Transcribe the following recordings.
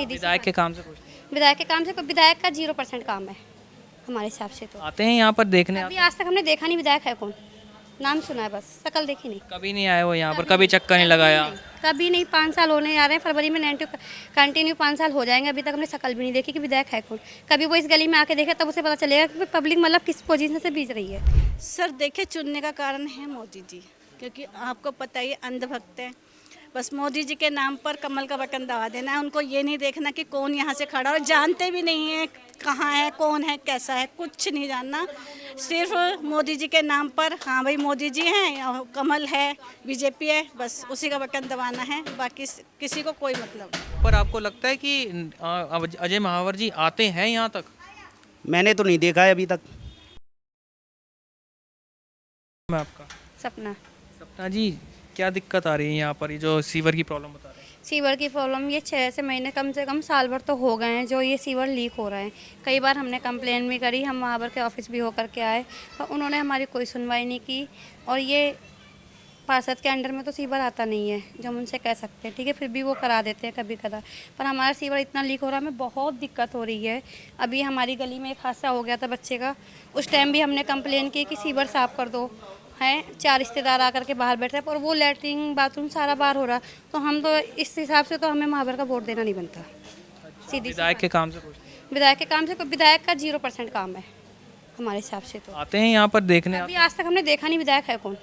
सीधी सी विधायक के काम से खुश नहीं बात। विधायक के काम से विधायक का 0% काम है हमारे हिसाब से। तो हैं? आते हैं यहाँ पर देखने अभी आज तक हमने देखा नहीं विधायक है कौन, नाम सुना है बस, शक्ल देखी नहीं। कभी नहीं आए वो यहाँ पर, कभी चक्कर नहीं लगाया? कभी नहीं, 5 साल होने आ रहे हैं, फरवरी में कंटिन्यू 5 साल हो जाएंगे, अभी तक हमने शक्ल भी नहीं देखी कि विधायक है कौन। कभी वो इस गली में आके देखे तब उसे पता चलेगा कि पब्लिक मतलब किस पोजीशन से बीत रही है। सर देखिए, चुनने का कारण है मोदी जी, क्योंकि आपको पता ही अंधभक्त है। बस मोदी जी के नाम पर कमल का बटन दबा देना है, उनको ये नहीं देखना कि कौन यहाँ से खड़ा, और जानते भी नहीं है कहाँ है, कौन है, कैसा है, कुछ नहीं जानना। सिर्फ मोदी जी के नाम पर, हाँ भाई मोदी जी हैं, कमल है, बीजेपी है, बस उसी का बटन दबाना है, बाकी किसी को कोई मतलब नहीं। पर आपको लगता है कि अजय महावर जी आते हैं यहाँ तक? मैंने तो नहीं देखा है अभी तक। मैं आपका सपना। सपना जी, क्या दिक्कत आ रही है यहाँ पर, ये जो सीवर की प्रॉब्लम बता रहे हैं? सीवर की प्रॉब्लम ये 6 से महीने, कम से कम साल भर तो हो गए हैं जो ये सीवर लीक हो रहा है। कई बार हमने कंप्लेन भी करी, हम महावर के ऑफिस भी होकर के आए, पर उन्होंने हमारी कोई सुनवाई नहीं की। और ये पार्षद के अंडर में तो सीवर आता नहीं है जो हम उनसे कह सकते हैं, ठीक है, फिर भी वो करा देते हैं कभी कदा। पर हमारा सीवर इतना लीक हो रहा है, हमें बहुत दिक्कत हो रही है। अभी हमारी गली में एक हादसा हो गया था बच्चे का, उस टाइम भी हमने कंप्लेन की कि सीवर साफ़ कर दो, हैं 4 रिश्तेदार आकर के बाहर बैठ रहे हैं, पर वो लैट्रिन बाथरूम सारा बाहर हो रहा। तो हम तो इस हिसाब से तो हमें महावर का वोट देना नहीं बनता। सीधी विधायक के काम से खुश नहीं हैं? विधायक के काम से विधायक का 0% काम है हमारे हिसाब से। तो आते हैं यहाँ पर देखने? अभी आज तक हमने देखा नहीं विधायक है कौन,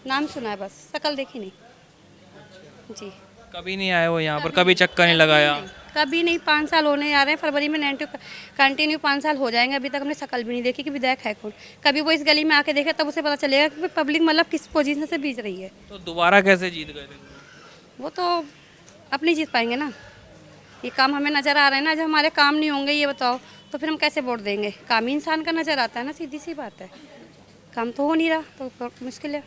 नाम सुना है बस, शक्ल देखी नहीं जी। कभी नहीं आए वो यहाँ पर, कभी चक्कर नहीं लगाया? कभी नहीं, 5 साल होने आ रहे हैं, फरवरी में कंटिन्यू 5 साल हो जाएंगे, अभी तक हमने शक्ल भी नहीं देखी कि विधायक है कौन। कभी वो इस गली में आके देखे तब उसे पता चलेगा कि पब्लिक मतलब किस पोजीशन से बीत रही है। तो दोबारा कैसे जीत गए थे? वो तो अपनी जीत पाएंगे ना, ये काम हमें नज़र आ रहा है ना। जब हमारे काम नहीं होंगे ये बताओ तो फिर हम कैसे वोट देंगे? काम ही इंसान का नज़र आता है ना, सीधी सी बात है। काम तो हो नहीं रहा तो मुश्किल है।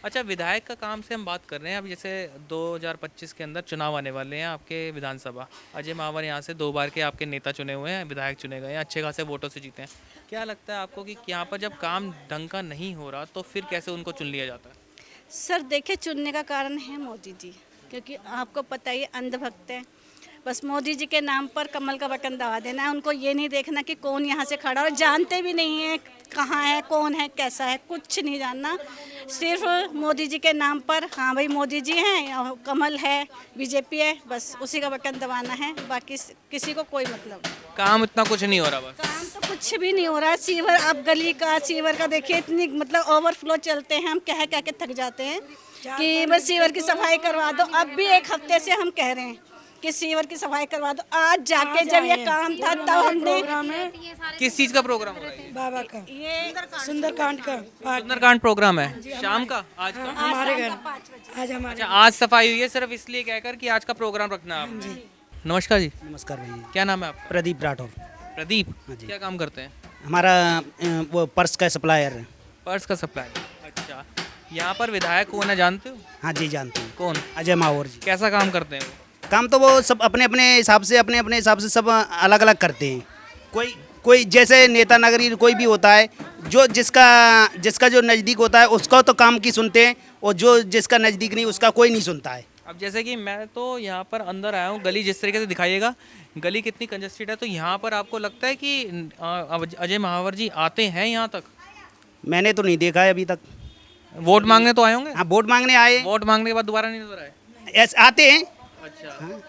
अच्छा, विधायक का काम से हम बात कर रहे हैं। अब जैसे 2025 के अंदर चुनाव आने वाले हैं आपके विधानसभा, अजय महावर यहाँ से 2 बार के आपके नेता चुने हुए हैं, विधायक चुने गए हैं, अच्छे खासे वोटों से जीते हैं। क्या लगता है आपको कि यहाँ पर जब काम ढंग का नहीं हो रहा तो फिर कैसे उनको चुन लिया जाता है? सर देखिए, चुनने का कारण है मोदी जी, क्योंकि आपको पता ही अंधभक्त है। बस मोदी जी के नाम पर कमल का बटन दबा देना है, उनको ये नहीं देखना कि कौन यहाँ से खड़ा, और जानते भी नहीं है कहाँ है, कौन है, कैसा है, कुछ नहीं जानना। सिर्फ मोदी जी के नाम पर, हाँ भाई मोदी जी हैं, कमल है, बीजेपी है, बस उसी का बटन दबाना है, बाकी किसी को कोई मतलब नहीं। काम इतना कुछ नहीं हो रहा बस? काम तो कुछ भी नहीं हो रहा है। सीवर, अब गली का सीवर का देखिए, इतनी मतलब ओवरफ्लो चलते हैं, हम कह कह के थक जाते हैं कि बस सीवर की सफाई करवा दो। अब भी 1 हफ्ते से हम कह रहे हैं कि सीवर की सफाई करवा दो। आज जाके जब ये काम था तब हमने, किस चीज़ का प्रोग्राम हो रहा है? बाबा का ये सुंदरकांड का सुंदरकांड प्रोग्राम है शाम का, आज का? हमारे घर आज हमारे अच्छा, आज सफाई हुई है सिर्फ इसलिए कहकर कि आज का प्रोग्राम रखना है आपने? नमस्कार जी, नमस्कार भैया। क्या नाम है आपका? प्रदीप राठौर। प्रदीप, जी। क्या काम करते हैं? हमारा वो पर्स का सप्लायर है। पर्स का सप्लाई। अच्छा, यहाँ पर विधायक कौन है जानते हो? हाँ जी, जानते हैं। कौन? अजय माहौर जी। कैसा काम करते हैं वो? काम तो वो सब अपने अपने हिसाब से, अपने अपने हिसाब से सब अलग अलग करते हैं। कोई कोई जैसे नेता नगरी कोई भी होता है, जो जिसका जो नज़दीक होता है उसका तो काम की सुनते हैं, और जो जिसका नज़दीक नहीं उसका कोई नहीं सुनता है। अब जैसे कि मैं तो यहाँ पर अंदर आया हूँ, गली जिस तरीके से दिखाइएगा, गली कितनी कंजस्टेड है, तो यहाँ पर आपको लगता है कि अजय महावर जी आते हैं यहाँ तक? मैंने तो नहीं देखा है अभी तक। वोट मांगने तो आए होंगे? हाँ, वोट मांगने आए, वोट मांगने के बाद दोबारा नहीं नजर आए? ऐसे आते हैं। अच्छा,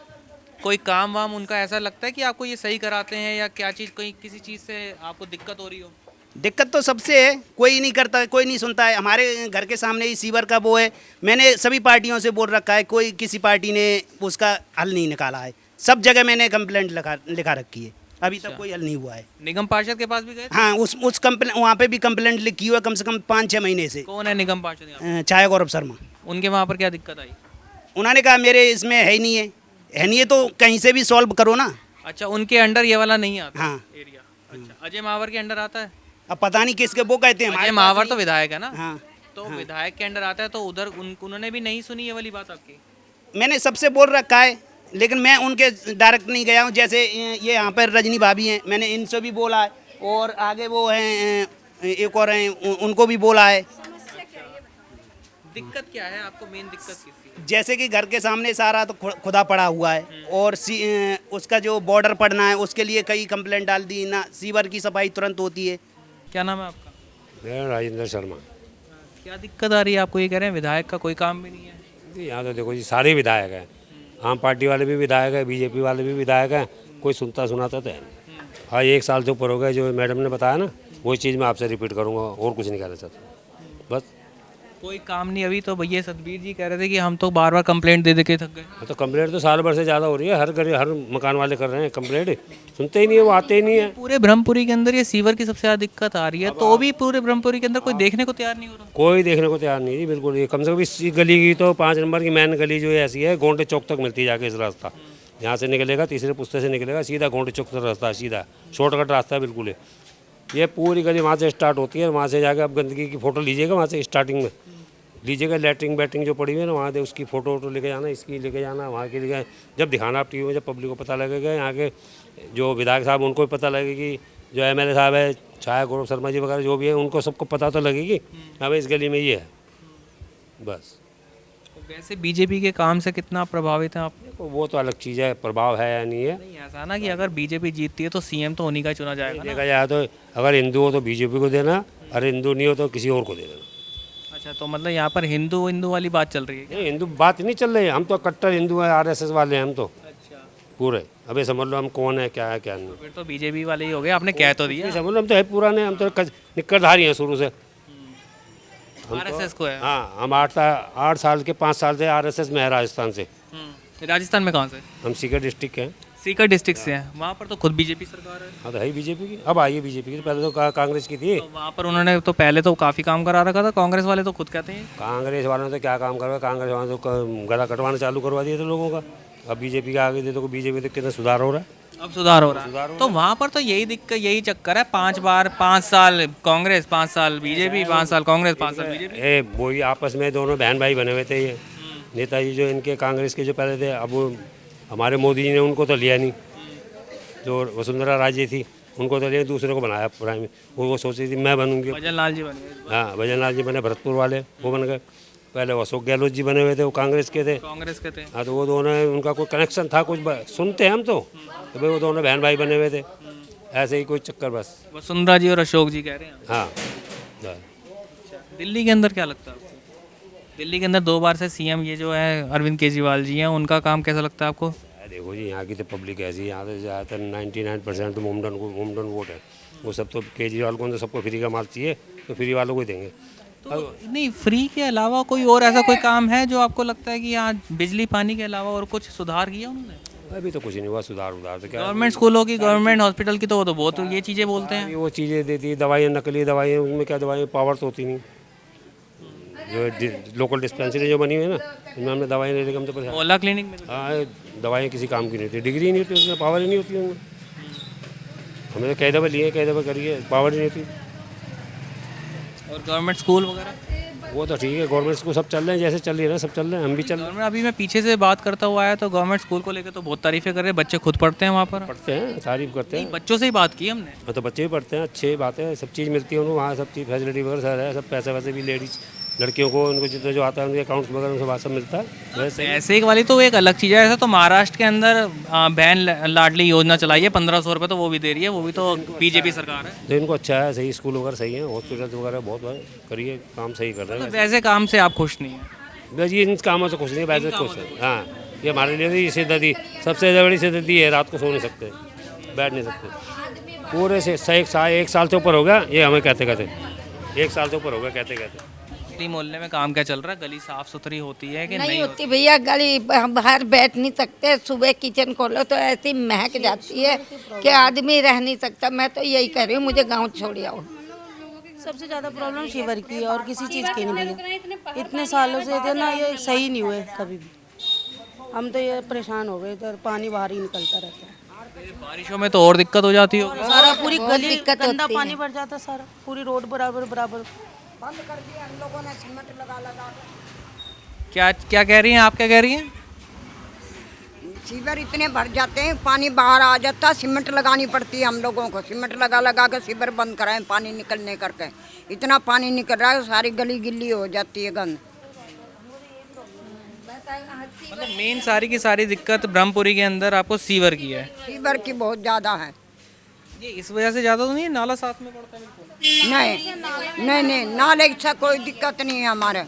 कोई काम वाम उनका ऐसा लगता है कि आपको ये सही कराते हैं, या क्या चीज़, कोई किसी चीज़ से आपको दिक्कत हो रही हो? दिक्कत तो सबसे है, कोई नहीं करता, कोई नहीं सुनता है। हमारे घर के सामने ही सीवर का वो है, मैंने सभी पार्टियों से बोल रखा है, कोई किसी पार्टी ने उसका हल नहीं निकाला है। सब जगह मैंने कंप्लेंट लिखा रखी है, अभी तक कोई हल नहीं हुआ है। निगम पार्षद के पास भी गए थे? हाँ, उस कंप्लेंट, वहाँ पे भी कंप्लेंट लिखी हुआ है, कम से कम 5-6 महीने से। कौन है निगम पार्षद यहाँ? छाया गौरव शर्मा। उनके वहाँ पर क्या दिक्कत आई? उन्होंने कहा मेरे इसमें है ही नहीं है, तो कहीं से भी सॉल्व करो ना। अच्छा, उनके अंडर ये वाला नहीं आता? हाँ। एरिया। अच्छा, अजय महावर के अंडर आता है? अब पता नहीं किसके, वो कहते हैं अजय हमारे महावर पास तो विधायक है ना? हाँ, तो विधायक के अंडर आता है, तो उधर उन्होंने भी नहीं सुनी ये वाली बात आपकी? मैंने सबसे बोल रखा है, लेकिन मैं उनके डायरेक्ट नहीं गया हूँ। जैसे ये यहाँ पर रजनी भाभी हैं, मैंने इनसे भी बोला है, और आगे वो हैं एक और हैं, उनको भी बोला है। दिक्कत क्या है आपको, मेन दिक्कत किसकी है? जैसे कि घर के सामने सारा तो खुदा पड़ा हुआ है और उसका जो बॉर्डर पड़ना है उसके लिए कई कंप्लेंट डाल दी ना, सीवर की सफाई तुरंत होती है। क्या नाम है आपका? मेरा राजेंद्र शर्मा। क्या दिक्कत आ रही है आपको? ये कह रहे हैं विधायक का कोई काम भी नहीं है। जी यहाँ तो देखो जी सारे विधायक हैं, आम पार्टी वाले भी विधायक हैं, बीजेपी वाले भी विधायक हैं, कोई सुनता सुनाता तो है नहीं। हाँ 1 साल से ऊपर हो गए, जो मैडम ने बताया ना वही चीज़ मैं आपसे रिपीट करूँगा और कुछ नहीं कहना चाहता। बस कोई काम नहीं। अभी तो भैया सतबीर जी कह रहे थे कि हम तो बार बार कंप्लेंट दे के थक गए। तो कंप्लेंट तो साल भर से ज़्यादा हो रही है, हर मकान वाले कर रहे हैं कंप्लेंट, सुनते ही नहीं है, वो आते ही नहीं है। पूरे ब्रह्मपुरी के अंदर ये सीवर की सबसे ज़्यादा दिक्कत आ रही है, तो भी पूरे ब्रह्मपुरी के अंदर कोई देखने को तैयार नहीं हो रहा। कोई देखने को तैयार नहीं है जी, बिल्कुल। ये कम से कम इस गली की तो 5 नंबर की मेन गली जो है ऐसी है, गोंडे चौक तक मिलती है जाके इस रास्ता। यहाँ से निकलेगा, तीसरे पुस्ते से निकलेगा, सीधा गोंडे चौक तक रास्ता है, सीधा शॉर्टकट रास्ता है बिल्कुल है। ये पूरी गली वहाँ से स्टार्ट होती है, वहाँ से जाके आप गंदगी की फ़ोटो लीजिएगा, वहाँ से स्टार्टिंग में लीजिएगा, लैट्रिन बैटिंग जो पड़ी हुई है ना वहाँ से उसकी फ़ोटो लेके जाना, इसकी लेके जाना, वहाँ की लेके जब दिखाना आप टीवी में, जब पब्लिक को पता लगेगा, यहाँ के जो विधायक साहब उनको भी पता लगेगा कि जो MLA साहब है, छाया गौरव शर्मा जी वगैरह जो भी है, उनको सबको पता तो लगेगी हमें इस गली में ये है। बस वैसे बीजेपी के काम से कितना प्रभावित है आप? वो तो अलग चीज़ है, प्रभाव है या नहीं है। नहीं ऐसा ना कि अगर बीजेपी जीतती है तो सीएम तो उन्हीं का ही चुना जाएगा ना। देखा जाए तो अगर हिंदू हो तो बीजेपी को देना, और हिंदू नहीं हो तो किसी और को दे देना। अच्छा, तो मतलब यहाँ पर हिंदू हिंदू वाली बात चल रही है क्या? नहीं, हिंदू बात नहीं चल रही है, हम तो कट्टर हिंदू हैं, RSS वाले हैं हम तो अच्छा, पूरे। अबे समझ लो हम कौन है, क्या है क्या नहीं। फिर तो बीजेपी वाले ही हो गए। आपने कह तो दिया समझ लो हम तो है पुराने, हम तो निक्करधारी हैं शुरू से। आरएसएस को है। हाँ हम 8 साल के 5 साल से RSS में है राजस्थान से। राजस्थान में कहाँ से? हम सीकर डिस्ट्रिक्ट के हैं। सीकर डिस्ट्रिक्ट से हैं। वहाँ पर तो खुद बीजेपी सरकार है। हाँ तो है ही बीजेपी की, अब आई है बीजेपी की, पहले तो कांग्रेस की थी। तो वहाँ पर उन्होंने तो पहले तो काफ़ी काम करा रखा था। कांग्रेस वाले तो खुद कहते हैं। कांग्रेस वालों ने तो क्या काम करवाया, कांग्रेस वालों ने तो गला कटवाना चालू करवा दिया था लोगों का। अब बीजेपी के आगे दे तो बीजेपी तो कितना सुधार हो रहा है। अब सुधार हो रहा है। तो वहाँ पर तो यही दिक्कत, यही चक्कर है। 5 साल कांग्रेस, 5 साल बीजेपी, 5 साल कांग्रेस, 5 साल बीजेपी। वही आपस में दोनों बहन भाई बने हुए थे ये नेताजी जो इनके कांग्रेस के जो पहले थे। अब वो हमारे मोदी जी ने उनको तो लिया नहीं, जो वसुंधरा राजे थी उनको तो लिया, दूसरे को बनाया प्राइम। वो सोची थी मैं बनूंगी। भजन लाल जी बन गए। हाँ भजन लाल जी बने, भरतपुर वाले वो बन गए। पहले अशोक गहलोत जी बने हुए थे, वो कांग्रेस के थे। कांग्रेस के थे। हाँ तो वो दोनों उनका कोई कनेक्शन था कुछ, सुनते हैं हम तो भाई वो दोनों बहन भाई बने हुए थे। ऐसे ही कोई चक्कर बस। वसुंधरा जी और अशोक जी कह रहे हैं। हाँ दिल्ली के अंदर क्या लगता है आपको? दिल्ली के अंदर 2 बार से सीएम ये जो है अरविंद केजरीवाल जी हैं, उनका काम कैसा लगता है आपको? देखो जी यहाँ की तो पब्लिक ऐसी है, यहाँ तो ज़्यादातर 99% तो मोमडन वोट है। वो सब तो केजरीवाल को तो सबको फ्री का माल चाहिए, तो फ्री वालों को ही देंगे। तो नहीं, फ्री के अलावा कोई और ऐसा कोई काम है जो आपको लगता है कि यहाँ बिजली पानी के अलावा और कुछ सुधार किया उन्होंने? अभी तो कुछ नहीं हुआ सुधार तो क्या। गवर्नमेंट स्कूलों की, गवर्नमेंट हॉस्पिटल की तो वो तो बहुत ये चीज़ें बोलते हैं। वो चीज़ें देती है, दवाइयाँ नकली दवाइयाँ, उनमें क्या दवाइयाँ पावर तो होती नहीं। जो लोकल डिस्पेंसरी जो बनी हुई है ना, इनमें हमने दवाइयाँ ले लेकर हम तो परेशान। ओला क्लिनिक में हाँ दवाइयाँ किसी काम की नहीं होती, डिग्री नहीं होती उसमें, पावर ही नहीं होती उनमें। हमने तो कई दफ़ा लिए, कई दफ़ा करिए, पावर ही नहीं होती। और गवर्नमेंट स्कूल वगैरह वो तो ठीक है, गवर्नमेंट स्कूल सब चल रहे हैं, जैसे चल रही है ना सब चल रहे हैं, हम भी चल रहे हैं। गवर्नमेंट, अभी मैं पीछे से बात करता हुआ आया तो गवर्नमेंट स्कूल को लेकर तो बहुत तारीफें कर रहे हैं। बच्चे खुद पढ़ते हैं वहाँ पर। पढ़ते हैं, तारीफ करते हैं। बच्चों से ही बात की हमने। हाँ तो बच्चे भी पढ़ते हैं, अच्छी बात है, सब चीज़ मिलती है उनको वहाँ, सब चीज़ फैसिलिटी वगैरह सर है, सब पैसे वैसे भी लेडीज़ लड़कियों को उनको जितना जो आता है उनके अकाउंट्स वगैरह उनसे सब मिलता है। वैसे ऐसे एक वाली तो एक अलग चीज़ है। ऐसा तो महाराष्ट्र के अंदर बहन लाडली योजना चलाई है, 1500 रुपये तो वो भी दे रही है, वो भी तो बीजेपी सरकार है। तो इनको अच्छा है, सही स्कूल वगैरह सही है, हॉस्पिटल वगैरह बहुत करिए, काम सही कर रहे हैं। वैसे काम से आप खुश नहीं हैं? बस ये इन कामों से खुश नहीं, वैसे खुश है। हाँ ये हमारे लिए ये सिद्धि सबसे बड़ी सिद्धि है, रात को सो नहीं सकते, बैठ नहीं सकते पूरे से 1 साल से ऊपर हो गया ये हमें कहते 1 साल से ऊपर हो गया कहते। मोहल्ले में काम क्या चल रहा है? गली साफ सुथरी होती है कि नहीं होती भैया, गली बाहर बैठ नहीं सकते। सुबह किचन खोलो तो ऐसी महक जाती है कि आदमी रह नहीं सकता। मैं तो यही कह रही हूँ, मुझे गांव छोड़ आओ। सबसे ज़्यादा प्रॉब्लम सीवर की है और किसी चीज़ की नहीं भैया। इतने सालों से थे ना, ये सही नहीं हुए कभी भी। हम तो ये परेशान हो गए, तो पानी बाहर ही निकलता रहता है। बारिशों में तो और दिक्कत हो जाती होगी। सारा पूरी गली दिक्कत गंदा होती पानी भर जाता, सारा पूरी रोड बराबर बंद कर दिया हम लोगों ने, सीमेंट लगा क्या क्या कह रही हैं आप? क्या कह रही हैं? सीवर इतने भर जाते हैं, पानी बाहर आ जाता, सीमेंट लगानी पड़ती है हम लोगों को। सीमेंट लगा के सीवर बंद कराएं पानी निकलने करके। इतना पानी निकल रहा है, सारी गली गिल्ली हो जाती है, गंद। मतलब मेन सारी की सारी दिक्कत ब्रह्मपुरी के अंदर आपको सीवर की है। फीवर की बहुत ज़्यादा है। ये इस वजह से ज़्यादा तो नहीं है, नाला साथ में पड़ता है बिल्कुल। नहीं, नाले से कोई दिक्कत नहीं है हमारे।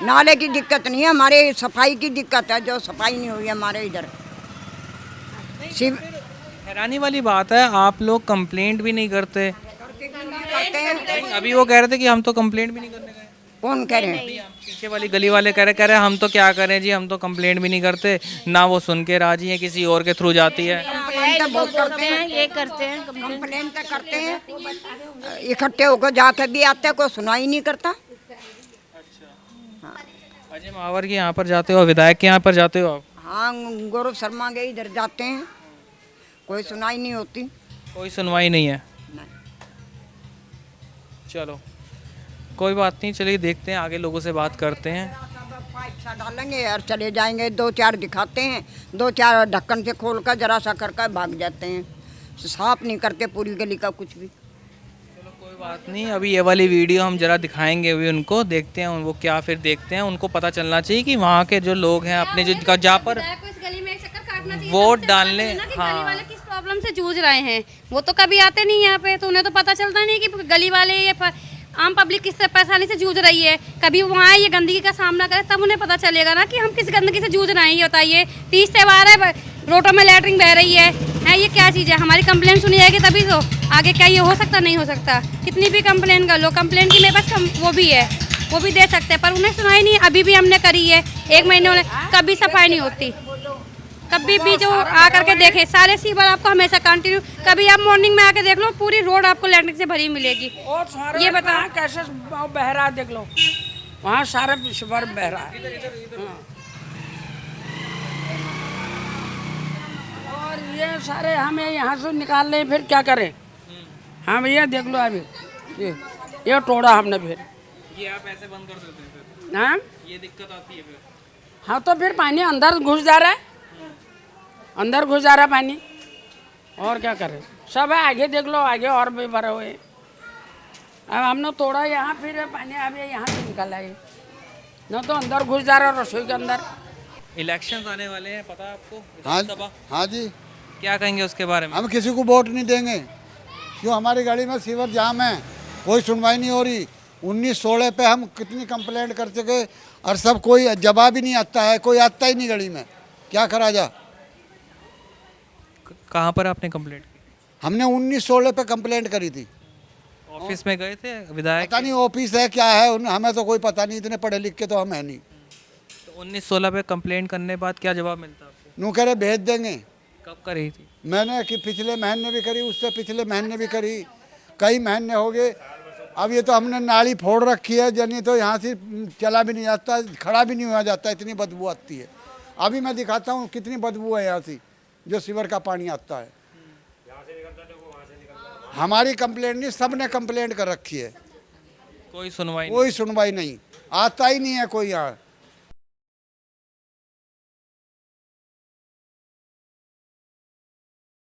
नाले की दिक्कत नहीं है, हमारे सफाई की दिक्कत है, जो सफाई नहीं हुई है हमारे इधर। हैरानी वाली बात है, आप लोग कंप्लेंट भी नहीं करते। करते हैं। अभी वो कह रहे थे कि हम तो कंप्लेंट भी नहीं करने गए। कौन कह रहे हैं? पीछे वाली गली वाले कह रहे हम तो क्या करें जी, हम तो कंप्लेंट भी नहीं करते, ना वो सुन के राजी है, किसी और के थ्रू जाती है। कंप्लेंट तो बहुत करते हैं, ये करते हैं कंप्लेंट तो करते हैं, इकट्ठे होकर जाके भी आते हैं, कोई सुनाई नहीं करता। अजय मावर के यहाँ पर जाते हो, विधायक के यहाँ पर जाते हो आप? हाँ, गौरव शर्मा के इधर जाते हैं, कोई सुनाई नहीं होती। कोई सुनवाई नहीं है। नहीं। चलो कोई बात नहीं, चलिए देखते हैं, आगे लोगों से बात करते हैं। पाइप सा डालेंगे और चले जाएंगे, 2-4 दिखाते हैं, 2-4 ढक्कन से खोल कर जरा सा कर भाग जाते हैं, साफ नहीं करते पूरी गली का कुछ भी। चलो कोई बात नहीं, अभी ये वाली वीडियो हम जरा दिखाएंगे अभी उनको, देखते हैं वो क्या, फिर देखते हैं। उनको पता चलना चाहिए कि वहाँ के जो लोग हैं अपने जो जहाँ पर वोट डालने, गली वाले किस प्रॉब्लम से जूझ रहे हैं, वो तो कभी आते नहीं यहाँ पे, तो उन्हें तो पता चलता नहीं कि गली वाले ये आम पब्लिक किस परेशानी से जूझ रही है। कभी वहाँ ये गंदगी का सामना करें तब उन्हें पता चलेगा ना कि हम किस गंदगी से जूझ रहे हैं। ये बताइए, 30 त्यौहार है, रोडों में लैटरिन बह रही है, ये क्या चीज़ है? हमारी कंप्लेंट सुनी जाएगी तभी तो आगे क्या ये हो सकता, नहीं हो सकता। कितनी भी कंप्लेंट कर लो, कंप्लेंट की मेरे पास वो भी है, वो भी दे सकते हैं, पर उन्हें सुनाई नहीं। अभी भी हमने करी है, 1 महीने होने, कभी सफाई नहीं होती। कभी भी जो आ करके देखे, सारे सीवर आपको हमेशा कंटिन्यू, कभी आप मॉर्निंग में आके देख लो, पूरी रोड आपको लैटरिन से भरी मिलेगी। ये बता कैसे बह रहा है, देख लो वहाँ सारा सीवर बह रहा है। और ये सारे हमें यहाँ से निकाल लें, फिर क्या करें हम? ये देख लो अभी ये तोड़ा हमने, फिर ये आप ऐसे बंद कर देते हैं फिर? हाँ, ये दिक्कत आती है फिर? हाँ, तो फिर पानी अंदर घुस जा रहा है, अंदर घुस जा रहा है पानी, और क्या करें? सब है, आगे देख लो, आगे और भी भरे हुए। अब हमने तोड़ा यहाँ, फिर पानी अभी यहाँ से निकल आए, न तो अंदर घुस जा रहा है रसोई के अंदर। इलेक्शंस आने वाले हैं, पता है आपको? हाँ विधानसभा, हाँ जी, क्या कहेंगे उसके बारे में? हम किसी को वोट नहीं देंगे, क्यों? हमारी गाड़ी में सीवर जाम है, कोई सुनवाई नहीं हो रही। 19-16 पे हम कितनी कंप्लेंट कर चुके और सब कोई जवाब ही नहीं आता है, कोई आता ही नहीं गली में, क्या करा जा? कहाँ पर आपने कंप्लेंट की? हमने 19-16 पे कंप्लेंट करी थी। ऑफिस में गए थे विधायक? पता नहीं ऑफिस है क्या है, हमें तो कोई पता नहीं, इतने पढ़े लिख के तो हम है नहीं। तो 19-16 पे कंप्लेंट करने के बाद क्या जवाब मिलता आपको? नू कह रहे भेज देंगे। कब करी थी? मैंने कि पिछले महीने भी करी, उससे पिछले महीने भी करी, कई महीने हो गए। अब ये तो हमने नाली फोड़ रखी है, जनी तो यहाँ से चला भी नहीं जाता, खड़ा भी नहीं हुआ जाता, इतनी बदबू आती है। अभी मैं दिखाता हूँ कितनी बदबू है यहाँ से, जो सीवर का पानी आता है। हमारी कंप्लेंट नहीं, सब ने कंप्लेंट कर रखी है, कोई सुनवाई नहीं? कोई सुनवाई नहीं, आता ही नहीं है कोई यहाँ।